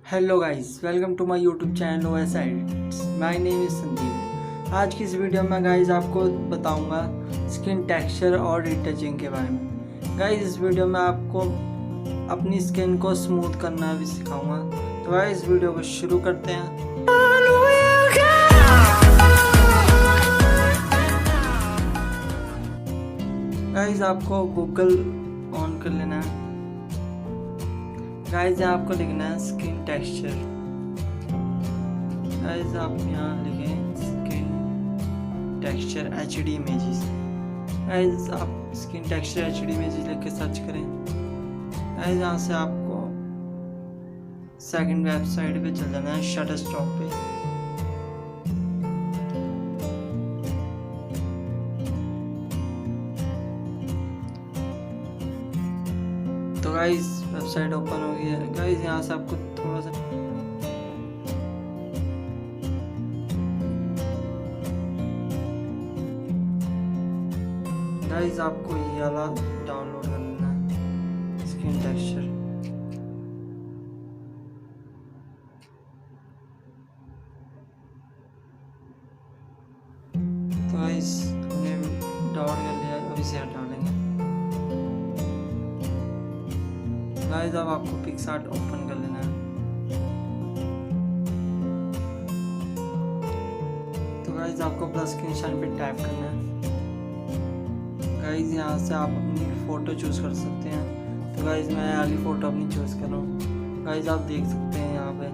Hello guys, welcome to my YouTube channel OS edits. My name is Sandeep. आज की इस video में guys आपको बताऊंगा स्किन टेक्सचर और रिटचिंग के बारे में। गाइस इस वीडियो में आपको अपनी स्किन को स्मूथ करना भी सिखाऊंगा। तो गाइस इस वीडियो को शुरू करते हैं। गाइस आपको गूगल ऑन कर लेना है। गाइस आपको लिखना है स्किन टेक्सचर। गाइस आप यहाँ लिखें skin texture HD images. Guys आप स्किन टेक्सचर HD इमेजेस लिख के सर्च करें। गाइस यहाँ से आपको सेकंड वेबसाइट पे चल जाना है, शटरस्टॉक पे। तो गाइस वेबसाइट ओपन हो गई है। गाइस यहाँ से आपको थोड़ा सा गाइस आपको ये वाला डाउनलोड कर लेना है स्किन टेक्सचर। तो गाइस हमने डाउनलोड कर लिया, अभी से हटा लेंगे। गाइस अब आपको पिक्सार्ट ओपन कर लेना है। तो गाइस आपको प्लस के निशान पे टैप करना है। गाइस यहाँ से आप अपनी फ़ोटो चूज़ कर सकते हैं। तो गाइस मैं वाली फ़ोटो अपनी चूज़ कर रहा हूँ। गाइस आप देख सकते हैं यहाँ पे।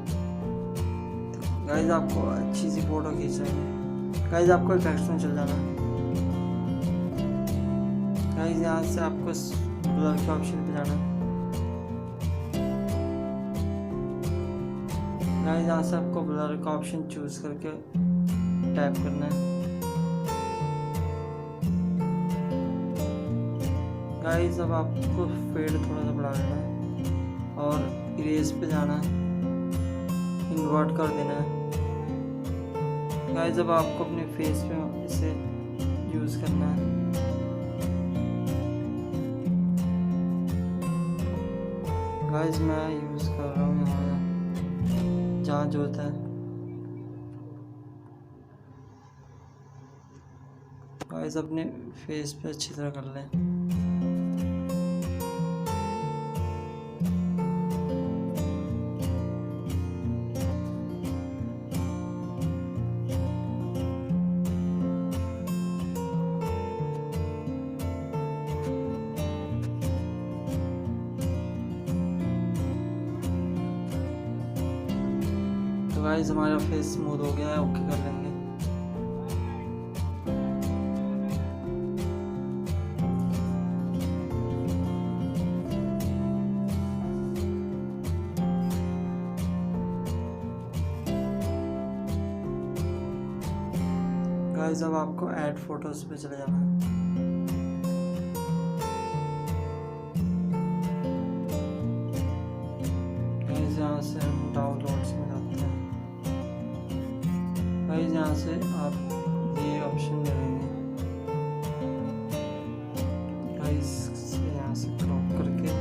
तो गाइस आपको अच्छी सी फ़ोटो खींचनी है। गाइस आपको इफेक्ट्स में चल जाना है। गाइस यहाँ से आपको ब्लर के ऑप्शन पे जाना है। गाइस यहाँ से आपको ब्लर का ऑप्शन चूज़ करके टैप करना है। गाइस अब आपको फेड थोड़ा सा बढ़ा देना है और इरेज पे जाना है, इन्वर्ट कर देना है। गाइस अब आपको अपने फेस पे इसे यूज़ करना है। गाइस मैं यूज़ कर रहा हूँ यहाँ जहाँ जो होता है। गाइस अपने फेस पे अच्छी तरह कर लें। तो गाइस हमारा फेस स्मूथ हो गया है, ओके कर लेंगे। गाइस अब आपको ऐड फोटोज पे चले जाना है। गाइस यहाँ से हम डाउनलोड्स में जाते हैं। गाइस यहाँ से आप ये ऑप्शन मिलेंगे। गाइस यहाँ से क्रॉप करके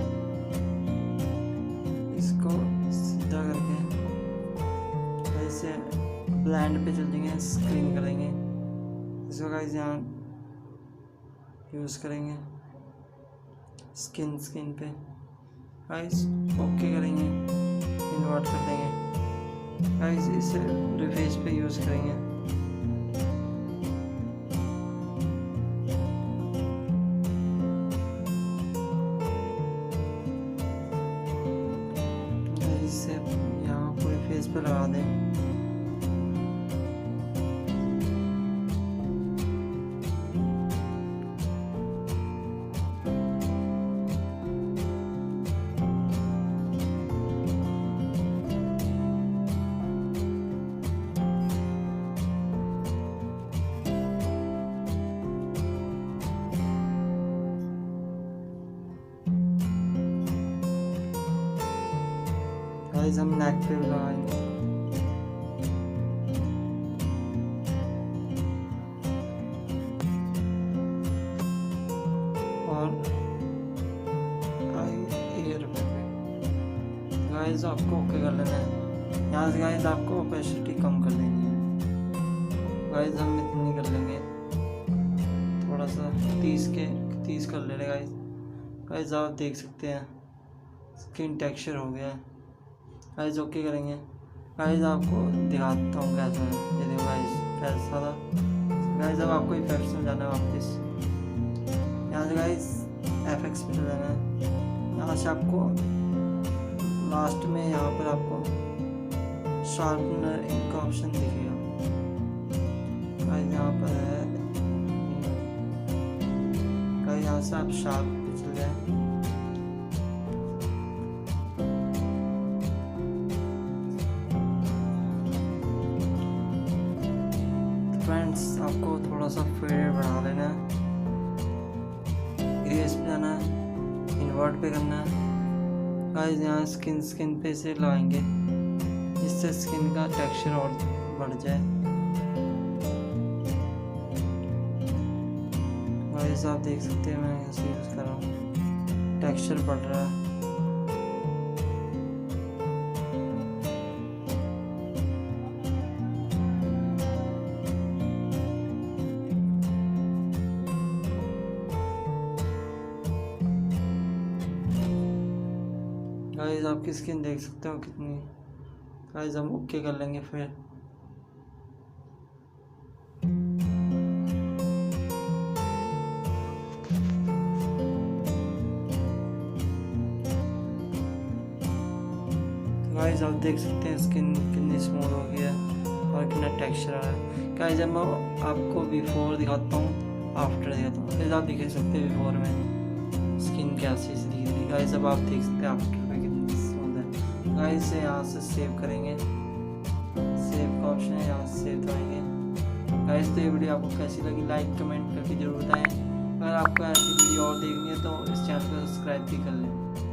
इसको सीधा करके ऐसे ब्लेंड पे चल जाएंगे, स्क्रीन करेंगे इसको। गाइस यहाँ यूज़ करेंगे स्किन पे। गाइस ओके करेंगे, इन्वर्ट कर देंगे। गाइस इसे पूरे फेस पे यूज़ करेंगे। गाइस इसे यहाँ पूरे फेस पे लगा दें। गाइस हम नेक पे भी लगाएंगे। और आई ईयर पे गाइस आपको ओके कर लेना है। यहाँ से गाइस आपको ओपेसिटी कम कर देनी है। गाइस हम इतनी कर लेंगे, थोड़ा सा 30 कर ले रहे गाइस। गाइस आप देख सकते हैं स्किन टेक्सचर हो गया है। गाइस ओके करेंगे। गाइस आपको दिखाता हूँ कैसा है, ये देखो गाइस कैसा था। गाइस अब आपको इफेक्ट्स में जाना है वापस, यहाँ से गाइस एफएक्स पे जाना है। यहाँ से आपको लास्ट में यहाँ पर आपको शार्पनर का ऑप्शन दिखेगा। गाइस यहाँ पर है, गाइस यहाँ से आप शार्प पे चल जाए। फ्रेंड्स आपको थोड़ा सा फेड बढ़ा लेना है, ग्रेस पे जाना है, इन्वर्ट पे करना है। गाइस यहाँ स्किन पे से लगाएंगे जिससे स्किन का टेक्सचर और बढ़ जाए। गाइस आप देख सकते हैं मैं ऐसे यूज़ कर रहा हूँ, टेक्सचर बढ़ रहा है। गाइस आपकी स्किन देख सकते हो कितनी। गाइस हम ओके कर लेंगे फिर। गाइस आप देख सकते हैं स्किन कितनी स्मूथ हो गई है और कितना टेक्सचर आ रहा है। गाइस मैं आपको बिफोर दिखाता हूँ, आफ्टर दिखाता हूँ। गाइस आप देख सकते हैं बिफोर में स्किन कैसी दिख रही है। गाइस अब आप देख सकते हैं आफ्टर में कितनी स्मूथ है। गाइस यहाँ से सेव करेंगे, सेव का ऑप्शन है, यहाँ से सेव करेंगे। गाइस तो ये वीडियो आपको कैसी लगी लाइक कमेंट करके जरूर बताएं। अगर आपको ऐसी वीडियो और देखनी है तो इस चैनल को सब्सक्राइब भी कर लें।